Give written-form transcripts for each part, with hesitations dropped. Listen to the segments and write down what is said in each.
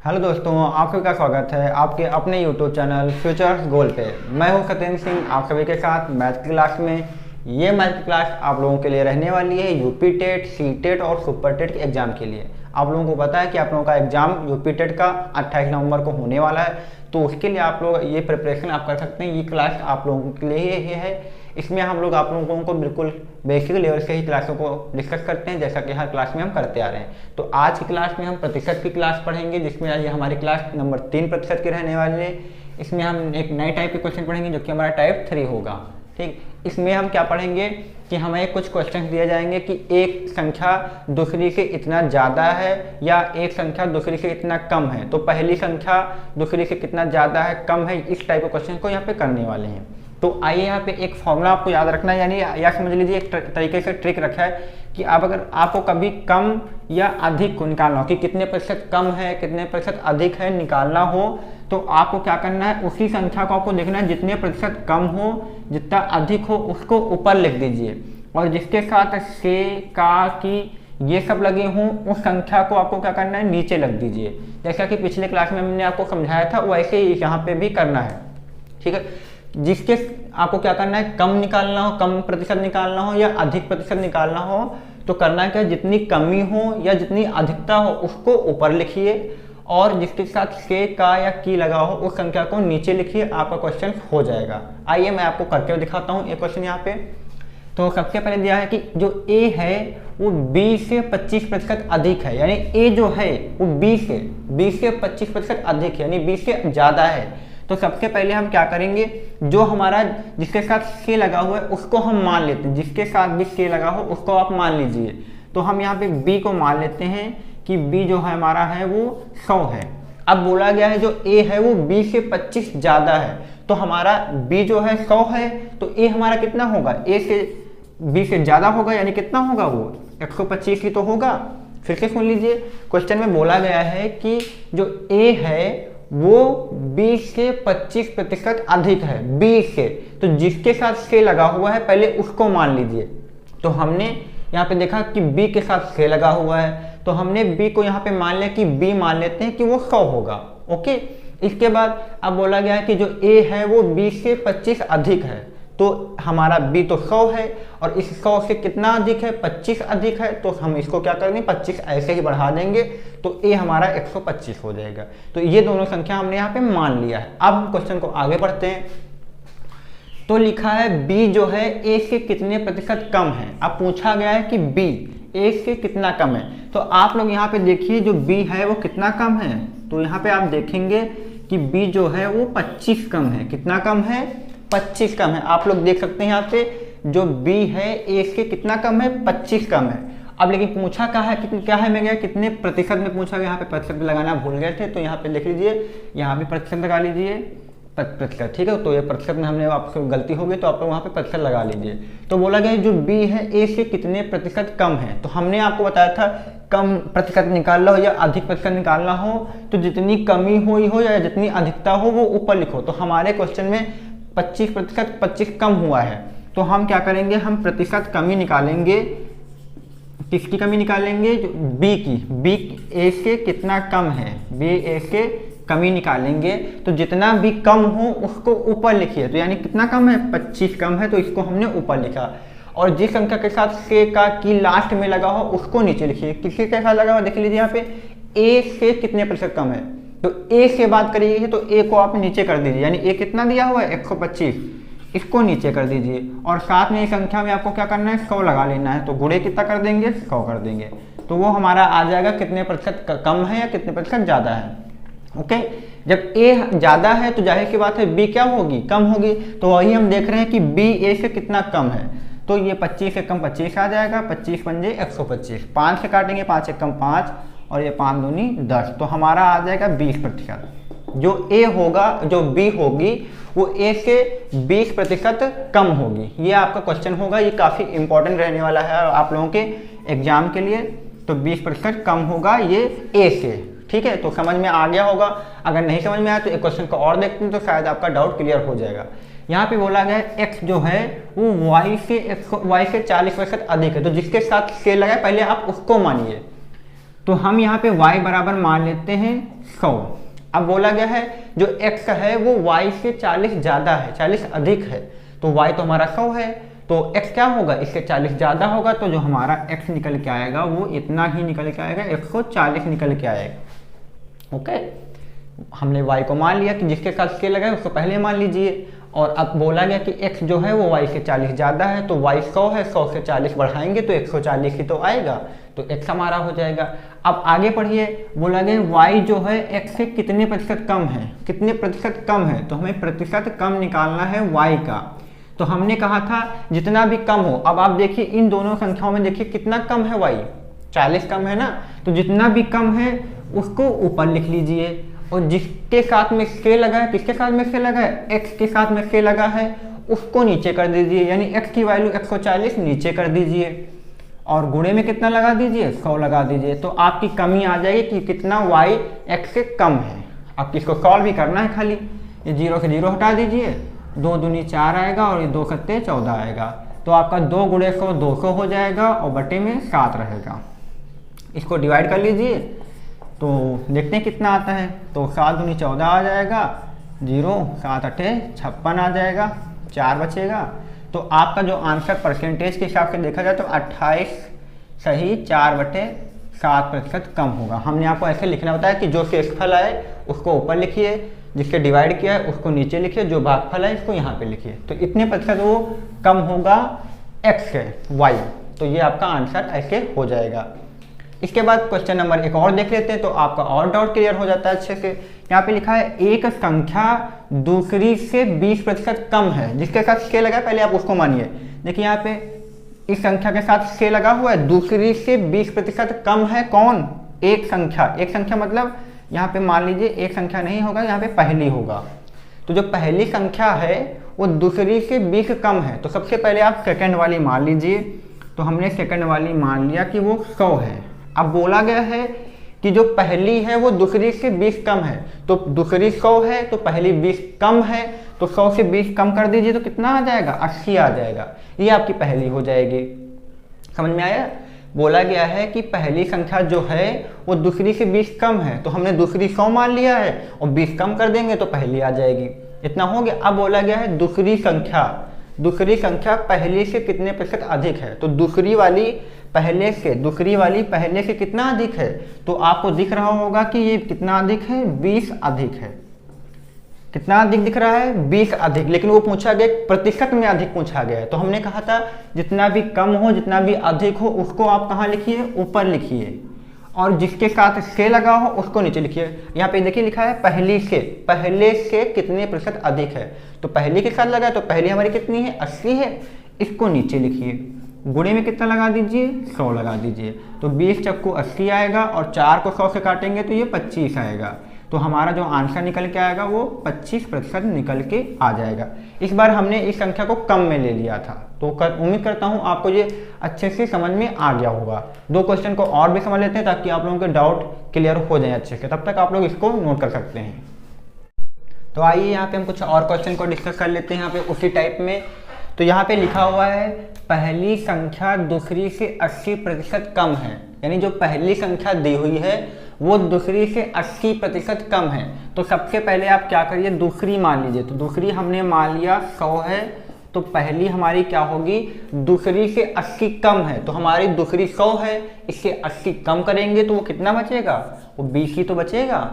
Hello दोस्तों, आप सभी का स्वागत है आपके अपने यूट्यूब चैनल फ्यूचर्स गोल पे। मैं हूं सत्येंद्र सिंह, आप सभी के साथ मैथ की क्लास में। ये मैथ की क्लास आप लोगों के लिए रहने वाली है यूपी टेट, सी टेट और सुपर टेट के एग्जाम के लिए। आप लोगों को पता है कि आप लोगों का एग्जाम यूपी टेट का 28 नवंबर को होने वाला है, तो उसके लिए आप लोग ये प्रिपरेशन आप कर सकते हैं। ये क्लास आप लोगों के लिए ही है। इसमें हम लोग आप लोगों को बिल्कुल बेसिक लेवल से ही क्लासों को डिस्कस करते हैं, जैसा कि हर क्लास में हम करते आ रहे हैं। तो आज की क्लास में हम प्रतिशत की क्लास पढ़ेंगे, जिसमें आज हमारी क्लास नंबर 3 प्रतिशत की रहने वाली है। इसमें हम एक नए टाइप के क्वेश्चन पढ़ेंगे जो कि हमारा टाइप 3 होगा। ठीक, इसमें हम क्या पढ़ेंगे कि हमें कुछ क्वेश्चन दिए जाएंगे कि एक संख्या दूसरी से इतना ज़्यादा है या एक संख्या दूसरी से इतना कम है, तो पहली संख्या दूसरी से कितना ज़्यादा है, कम है, इस टाइप के क्वेश्चन को यहाँ पे करने वाले हैं। तो आइए यहाँ पे एक फॉर्मूला आपको याद रखना है, यानी या समझ लीजिए एक तरीके से ट्रिक रखा है कि आप अगर आपको कभी कम या अधिक को निकालना हो कि कितने प्रतिशत कम है कितने प्रतिशत अधिक है निकालना हो, तो आपको क्या करना है, उसी संख्या को आपको देखना है जितने प्रतिशत कम हो जितना अधिक हो उसको ऊपर लिख दीजिए, और जिसके साथ से का की ये सब लगे हों उस संख्या को आपको क्या करना है, नीचे रख दीजिए। जैसा कि पिछले क्लास में हमने आपको समझाया था वैसे ही यहाँ पे भी करना है। ठीक है, जिसके आपको क्या करना है, कम निकालना हो, कम प्रतिशत निकालना हो या अधिक प्रतिशत निकालना हो, तो करना क्या, जितनी कमी हो या जितनी अधिकता हो उसको ऊपर लिखिए, और जिसके साथ से का या की लगा हो उस संख्या को नीचे लिखिए, आपका क्वेश्चन हो जाएगा। आइए मैं आपको करके दिखाता हूँ एक क्वेश्चन यहाँ पे। तो सबसे पहले दिया है कि जो ए है वो 20 से 25% अधिक है, यानी ए जो है वो 20 से 25% अधिक है, यानी 20 से ज़्यादा है। तो सबसे पहले हम क्या करेंगे, जो हमारा जिसके साथ से लगा हुआ है उसको हम मान लेते हैं, जिसके साथ भी से लगा हो उसको आप मान लीजिए। तो हम यहाँ पे b को मान लेते हैं कि b जो है हमारा है वो 100 है। अब बोला गया है जो a है वो 20 से 25 ज़्यादा है, तो हमारा b जो है 100 है, तो a हमारा कितना होगा, a से b से ज़्यादा होगा, यानी कितना होगा, वो 125 ही तो होगा। फिर से सुन लीजिए, क्वेश्चन में बोला गया है कि जो a है वो 20 से 25% अधिक है, 20 से, तो जिसके साथ से लगा हुआ है पहले उसको मान लीजिए। तो हमने यहाँ पे देखा कि b के साथ से लगा हुआ है, तो हमने b को यहाँ पे मान लिया कि b मान लेते हैं कि वो 100 होगा। ओके, इसके बाद अब बोला गया है कि जो a है वो 20 से 25 अधिक है, तो हमारा b तो 100 है और इस 100 से कितना अधिक है, 25 अधिक है, तो हम इसको क्या करेंगे, 25 ऐसे ही बढ़ा देंगे, तो a हमारा 125 हो जाएगा। तो ये दोनों संख्या हमने यहाँ पे मान लिया है। अब हम क्वेश्चन को आगे बढ़ते हैं। तो लिखा है b जो है a से कितने प्रतिशत कम है। अब पूछा गया है कि b a से कितना कम है, तो आप लोग यहाँ पे देखिए जो b है वो कितना कम है। तो यहाँ पे आप देखेंगे कि b जो है वो 25 कम है। कितना कम है, 25 कम है। आप लोग देख सकते हैं यहाँ पे जो b है a से कितना कम है, 25 कम है। अब लेकिन पूछा क्या है, क्या है, मैं गया कितने प्रतिशत में पूछा गया, यहाँ पे प्रतिशत लगाना भूल गए थे, तो यहाँ पे लिख लीजिए, यहाँ भी प्रतिशत लगा लीजिए, प्रतिशत। ठीक है, तो ये प्रतिशत में हमने आपसे गलती हो गई, तो आप लोग वहाँ पे प्रतिशत लगा लीजिए। तो बोला गया जो b है a से कितने प्रतिशत कम है, तो हमने आपको बताया था कम प्रतिशत निकालना हो या अधिक प्रतिशत निकालना हो तो जितनी कमी हुई हो या जितनी अधिकता हो वो ऊपर लिखो। तो हमारे क्वेश्चन में 25% 25 कम हुआ है, तो हम क्या करेंगे, हम प्रतिशत कमी निकालेंगे। किसकी कमी निकालेंगे, जो b की, b a से कितना कम है, b a से कमी निकालेंगे। तो जितना भी कम हो उसको ऊपर लिखिए, तो यानी कितना कम है, 25 कम है, तो इसको हमने ऊपर लिखा। और जिस संख्या के साथ से का की लास्ट में लगा हो उसको नीचे लिखिए। किसके साथ लगा हुआ देख लीजिए, यहाँ पे a से कितने प्रतिशत कम है, तो a से बात करिए तो a को आप नीचे कर दीजिए, यानी a कितना दिया हुआ है, 125, इसको नीचे कर दीजिए। और साथ में इस संख्या में आपको क्या करना है, 100 लगा लेना है, तो गुणे कितना कर देंगे, 100 कर देंगे, तो वो हमारा आ जाएगा कितने प्रतिशत कम है या कितने प्रतिशत ज़्यादा है। ओके, जब a ज़्यादा है तो जाहिर सी बात है b क्या होगी, कम होगी। तो वही हम देख रहे हैं कि b a से कितना कम है, तो ये 25 से कम 25 आ जाएगा, 25 पंजे 125, 5 से काटेंगे, 5 से कम 5, और ये 5 दूनी 10, तो हमारा आ जाएगा 20%। जो a होगा, जो b होगी वो a से 20% कम होगी। ये आपका क्वेश्चन होगा, ये काफ़ी इंपॉर्टेंट रहने वाला है आप लोगों के एग्जाम के लिए। तो 20% कम होगा ये a से। ठीक है, तो समझ में आ गया होगा। अगर नहीं समझ में आया तो एक क्वेश्चन को और देखते हैं, तो शायद आपका डाउट क्लियर हो जाएगा। यहाँ पे बोला गया है x जो है वो y से 40% अधिक है, तो जिसके साथ से लगा पहले आप उसको मानिए। तो हम यहाँ पे y बराबर मान लेते हैं 100। अब बोला गया है जो x है वो y से 40 ज़्यादा है, 40 अधिक है, तो y तो हमारा 100 है, तो x क्या होगा, इससे 40 ज़्यादा होगा, तो जो हमारा x निकल के आएगा वो इतना ही निकल के आएगा, 140 निकल के आएगा। ओके, हमने y को मान लिया कि जिसके साथ k लगा है उसको पहले मान लीजिए, और अब बोला गया कि x जो है वो y से 40 ज़्यादा है, तो y 100 है, 100 से 40 बढ़ाएंगे तो 140 ही तो आएगा, तो x हमारा हो जाएगा। अब आगे पढ़िए, बोला गया y जो है x से कितने प्रतिशत कम है, कितने प्रतिशत कम है, तो हमें प्रतिशत कम निकालना है y का। तो हमने कहा था जितना भी कम हो, अब आप देखिए इन दोनों संख्याओं में देखिए कितना कम है y, 40 कम है ना, तो जितना भी कम है उसको ऊपर लिख लीजिए, और जिसके साथ में k लगा है, किसके साथ में k लगा है, x के साथ में k लगा है, उसको नीचे कर दीजिए, यानी x की वैल्यू 140 नीचे कर दीजिए, और गुणे में कितना लगा दीजिए, 100 लगा दीजिए, तो आपकी कमी आ जाएगी कि कितना y x से कम है। अब इसको सॉल्व भी करना है, खाली ये 0 से 0 हटा दीजिए, 2 दूनी 4 आएगा और ये 2 सत्ते 14 आएगा, तो आपका 2 गुणे 100 200 हो जाएगा और बटे में 7 रहेगा। इसको डिवाइड कर लीजिए तो देखते हैं कितना आता है, तो 7 दूनी 14 आ जाएगा, 0 7 8 56 आ जाएगा, 4 बचेगा, तो आपका जो आंसर परसेंटेज के हिसाब से देखा जाए तो 28 सही 4/7% कम होगा। हमने आपको ऐसे लिखना बताया कि जो शेषफल आए उसको ऊपर लिखिए, जिसके डिवाइड किया है उसको नीचे लिखिए, जो भागफल है इसको यहाँ पे लिखिए, तो इतने प्रतिशत वो कम होगा x से y, तो ये आपका आंसर ऐसे हो जाएगा। इसके बाद क्वेश्चन नंबर एक और देख लेते हैं, तो आपका और डाउट क्लियर हो जाता है अच्छे से। यहाँ पे लिखा है एक संख्या दूसरी से 20% कम है, जिसके साथ k लगा है पहले आप उसको मानिए। देखिए यहाँ पे इस संख्या के साथ k लगा हुआ है, दूसरी से 20% कम है कौन, एक संख्या। एक संख्या मतलब यहाँ पे मान लीजिए एक संख्या नहीं होगा, यहाँ पे पहली होगा, तो जो पहली संख्या है वो दूसरी से 20 कम है, तो सबसे पहले आप सेकंड वाली मान लीजिए, तो हमने सेकंड वाली मान लिया कि वो 100 है। अब बोला गया है कि जो पहली है वो दूसरी से 20 कम है, तो दूसरी 100 है तो पहली 20 कम है, तो 100 से 20 कम कर दीजिए तो कितना आ जाएगा, 80 आ जाएगा, ये आपकी पहली हो जाएगी। समझ में आया, बोला गया है कि पहली संख्या जो है वो दूसरी से 20 कम है, तो हमने दूसरी 100 मान लिया है और 20 कम कर देंगे तो पहली आ जाएगी, इतना हो गया। अब बोला गया है दूसरी संख्या पहले से कितने प्रतिशत अधिक है, तो दूसरी वाली पहले से कितना अधिक है, तो आपको दिख रहा होगा कि ये कितना अधिक है, 20 अधिक है। कितना अधिक दिख रहा है, 20 अधिक, लेकिन वो पूछा गया प्रतिशत में अधिक पूछा गया है, तो हमने कहा था जितना भी कम हो जितना भी अधिक हो उसको आप कहाँ लिखिए, ऊपर लिखिए, और जिसके साथ से लगा हो उसको नीचे लिखिए। यहाँ पे देखिए लिखा है पहले से कितने प्रतिशत अधिक है, तो पहले के साथ लगा है तो पहली हमारी कितनी है, 80 है, इसको नीचे लिखिए, गुणे में कितना लगा दीजिए, 100 लगा दीजिए, तो 20 चक्कू 80 आएगा और 4 को 100 से काटेंगे तो ये 25 आएगा, तो हमारा जो आंसर निकल के आएगा वो 25% निकल के आ जाएगा। इस बार हमने इस संख्या को कम में ले लिया था, तो उम्मीद करता हूँ आपको ये अच्छे से समझ में आ गया होगा। 2 क्वेश्चन को और भी समझ लेते हैं ताकि आप लोगों के डाउट क्लियर हो जाए अच्छे से, तब तक आप लोग इसको नोट कर सकते हैं। तो आइए यहाँ पे हम कुछ और क्वेश्चन को डिस्कस कर लेते हैं यहाँ पे उसी टाइप में। तो यहाँ पे लिखा हुआ है पहली संख्या दूसरी से 80% कम है, यानी जो पहली संख्या दी हुई है वो दूसरी से 80% कम है। तो सबसे पहले आप क्या करिए, दूसरी मान लीजिए, तो दूसरी हमने मान लिया 100 है, तो पहली हमारी क्या होगी, दूसरी से 80 कम है, तो हमारी दूसरी 100 है, इससे 80 कम करेंगे तो वो कितना बचेगा, वो 20 ही तो बचेगा।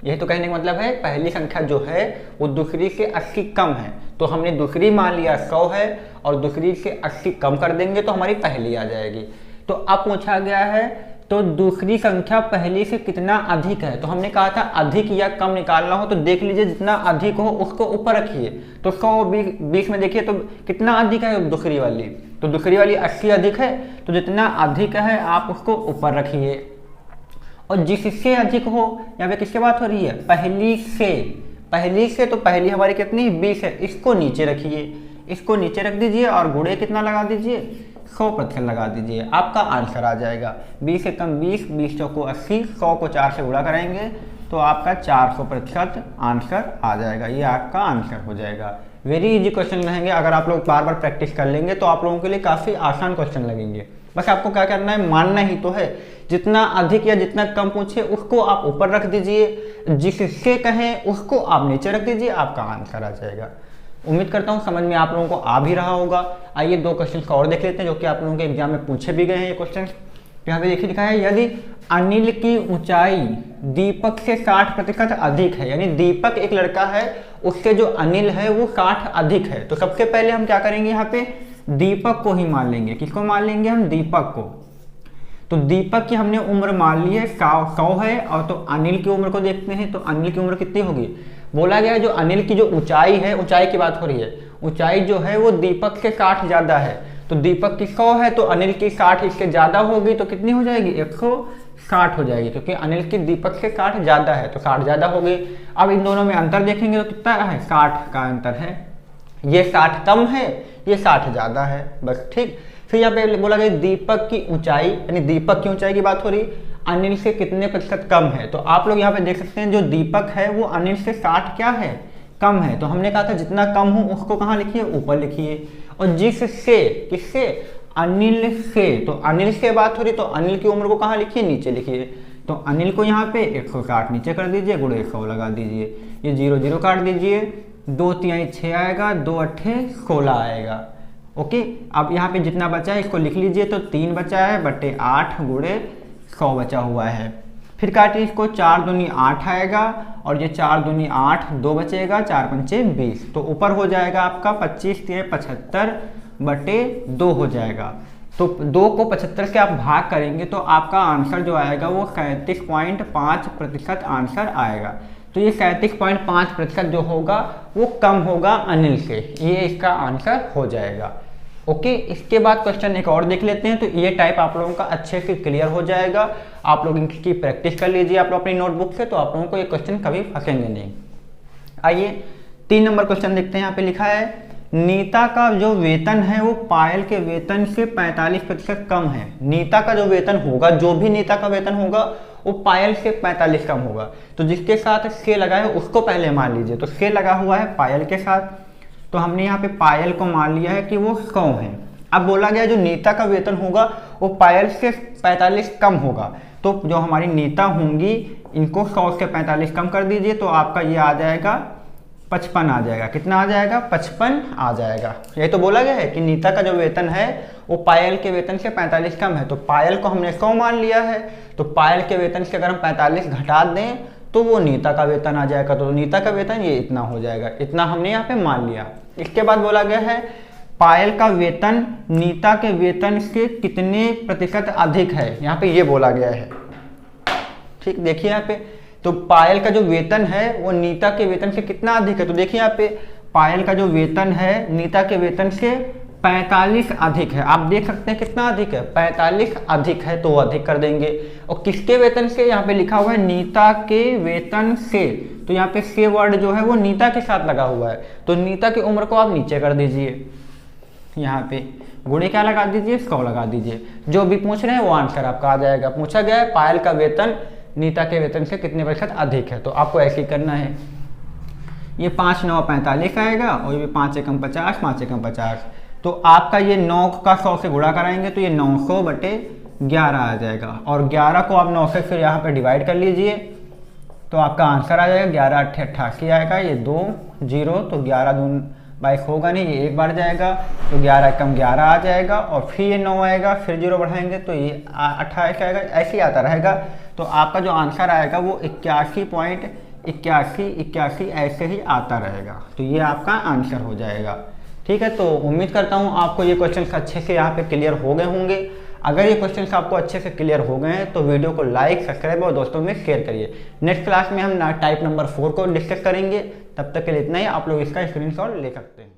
यही तो कहने का मतलब है पहली संख्या जो है वो दूसरी से 80 कम है, तो हमने दूसरी मान लिया 100 है और दूसरी से 80 कम कर देंगे तो हमारी पहली आ जाएगी। तो अब पूछा गया है तो दूसरी संख्या पहली से कितना अधिक है, तो हमने कहा था अधिक या कम निकालना हो तो देख लीजिए जितना अधिक हो उसको ऊपर रखिए, तो 120 में देखिए तो कितना अधिक है दूसरी वाली, तो दूसरी वाली 80 अधिक है, तो जितना अधिक है आप उसको ऊपर रखिए, और जिससे अधिक हो, यहाँ पे किसकी बात हो रही है, पहली से, तो पहली हमारी कितनी 20 है, इसको नीचे रखिए, इसको नीचे रख दीजिए और गुणे कितना लगा दीजिए, 100% लगा दीजिए, आपका आंसर आ जाएगा। 20 से कम 20, 20 चौको 80, 100 को 4 से गुणा कराएंगे तो आपका 400% आंसर आ जाएगा, ये आपका आंसर हो जाएगा। वेरी इजी क्वेश्चन रहेंगे, अगर आप लोग बार बार प्रैक्टिस कर लेंगे तो आप लोगों के लिए काफ़ी आसान क्वेश्चन लगेंगे। बस आपको क्या करना है, मानना ही तो है। जितना अधिक या जितना कम पूछे उसको आप ऊपर रख दीजिए, जिससे कहें उसको आप नीचे रख दीजिए, आपका आंसर आ जाएगा। उम्मीद करता हूँ समझ में आप लोगों को आ भी रहा होगा। आइए 2 क्वेश्चन और देख लेते हैं जो कि आप लोगों के एग्जाम में पूछे भी गए हैं। ये क्वेश्चन यहाँ पे देखिए लिखा है, यदि अनिल की ऊंचाई दीपक से 60% अधिक है, यानी दीपक एक लड़का है, उससे जो अनिल है वो 60 अधिक है, तो सबसे पहले हम क्या करेंगे, यहाँ पे दीपक को ही मान लेंगे। किसको मान लेंगे हम, दीपक को। तो दीपक की हमने उम्र मान ली है 100 है, और तो अनिल की उम्र को देखते हैं, तो अनिल की उम्र कितनी होगी। बोला गया है जो अनिल की जो ऊंचाई है, ऊंचाई की बात हो रही है, ऊंचाई जो है वो दीपक से 60 ज्यादा है। तो दीपक की 100 है तो अनिल की 60 इससे ज्यादा होगी, तो कितनी हो जाएगी, 160 हो जाएगी, क्योंकि अनिल की दीपक से 60 ज्यादा है, तो 60 ज्यादा हो गई। अब इन दोनों में अंतर देखेंगे तो कितना है, 60 का अंतर है। ये 60 कम है, ये 60 ज्यादा है, बस ठीक। फिर यहाँ पे बोला गया दीपक की ऊंचाई, यानी दीपक की ऊंचाई की बात हो रही, अनिल से कितने प्रतिशत कम है। तो आप लोग यहाँ पे देख सकते हैं जो दीपक है वो अनिल से 60 क्या है, कम है। तो हमने कहा था जितना कम हो उसको कहाँ लिखिए, ऊपर लिखिए। और जिससे, किससे, अनिल से, तो अनिल से बात हो रही तो अनिल की उम्र को कहाँ लिखिए, नीचे लिखिए। तो अनिल को यहाँ पे 160 नीचे कर दीजिए, गुणे 100 लगा दीजिए, ये 0 0 काट दीजिए, 2 3 6 आएगा, 2 8 16 आएगा। ओके, अब यहाँ पे जितना बचा है इसको लिख लीजिए, तो 3 बचा है बटे 8 गुणे 100 बचा हुआ है। फिर काटिए इसको, 4 दूनी 8 आएगा, और ये 4 दूनी 8, 2 बचेगा, 4 पंचे 20, तो ऊपर हो जाएगा आपका 25 3 75 बटे 2 हो जाएगा। तो 2 को 75 से आप भाग करेंगे तो आपका आंसर जो आएगा वो 37.5% आंसर आएगा। तो ये 37.5% जो होगा वो कम होगा अनिल से, ये इसका आंसर हो जाएगा। ओके, इसके बाद क्वेश्चन एक और देख लेते हैं। तो ये टाइप आप लोगों का अच्छे से क्लियर हो जाएगा। आप लोग इनकी प्रैक्टिस कर लीजिए आप लोग अपनी नोटबुक से, तो आप लोगों को ये क्वेश्चन कभी फंसेंगे नहीं। आइए 3 नंबर क्वेश्चन देखते हैं। यहाँ पे लिखा है, नीता का जो वेतन है वो पायल के वेतन से 45% कम है। नीता का जो वेतन होगा, जो भी नीता का वेतन होगा वो पायल से 45 कम होगा। तो जिसके साथ से लगा है उसको पहले मान लीजिए। तो से लगा हुआ है पायल के साथ, तो हमने यहाँ पे पायल को मान लिया है कि वो 100 है। अब बोला गया जो नीता का वेतन होगा वो पायल से 45 कम होगा, तो जो हमारी नीता होंगी इनको 100 से 45 कम कर दीजिए, तो आपका ये आ जाएगा 55 आ जाएगा। कितना आ जाएगा, 55 आ जाएगा। यही तो बोला गया है कि नीता का जो वेतन है वो पायल के वेतन से 45 कम है। तो पायल को हमने 100 मान लिया है, तो पायल के वेतन से अगर हम 45 घटा दें तो वो नीता का वेतन आ जाएगा। तो नीता का वेतन ये इतना हो जाएगा, इतना हमने यहाँ पे मान लिया। इसके बाद बोला गया है पायल का वेतन नीता के वेतन से कितने प्रतिशत अधिक है, यहाँ पे ये बोला गया है। ठीक, देखिए यहाँ पे, तो पायल का जो वेतन है वो नीता के वेतन से कितना अधिक है। तो देखिए यहाँ पे पायल का जो वेतन है नीता के वेतन से 45 अधिक है। आप देख सकते हैं कितना अधिक है, 45 अधिक है, तो वो अधिक कर देंगे। और किसके वेतन से, यहाँ पे लिखा हुआ है नीता के वेतन से, तो यहाँ पे से वर्ड जो है वो नीता के साथ लगा हुआ है। तो नीता की उम्र को आप नीचे कर दीजिए, यहाँ पे गुणे क्या लगा दीजिए, 100 लगा दीजिए। जो भी पूछ रहे हैं वो आंसर आपका आ जाएगा। पूछा गया है पायल का वेतन नीता के वेतन से कितने प्रतिशत अधिक है, तो आपको ऐसे ही करना है। ये 5 9 45 आएगा, और ये 5 एकम 50, 5 एकम 50, तो आपका ये 9 का 100 से गुणा कराएंगे तो ये 900 बटे 11 आ जाएगा। और 11 को आप 9 से फिर यहाँ पे डिवाइड कर लीजिए, तो आपका आंसर आ जाएगा 11 8 88 आएगा। ये 2 0, तो 11 दून 22 होगा नहीं, ये एक बार जाएगा, तो 11 कम 11 आ जाएगा। और फिर ये 9 आएगा, फिर 0 बढ़ाएंगे तो ये 28 आएगा, ऐसे ही आता रहेगा। तो आपका जो आंसर आएगा वो 81.81 ऐसे ही आता रहेगा। तो ये आपका आंसर हो जाएगा। ठीक है, तो उम्मीद करता हूँ आपको ये क्वेश्चन अच्छे से यहाँ पे क्लियर हो गए होंगे। अगर ये क्वेश्चन आपको अच्छे से क्लियर हो गए हैं तो वीडियो को लाइक सब्सक्राइब और दोस्तों में शेयर करिए। नेक्स्ट क्लास में हम टाइप नंबर 4 को डिस्कस करेंगे। तब तक के लिए इतना ही, आप लोग इसका स्क्रीनशॉट ले सकते हैं।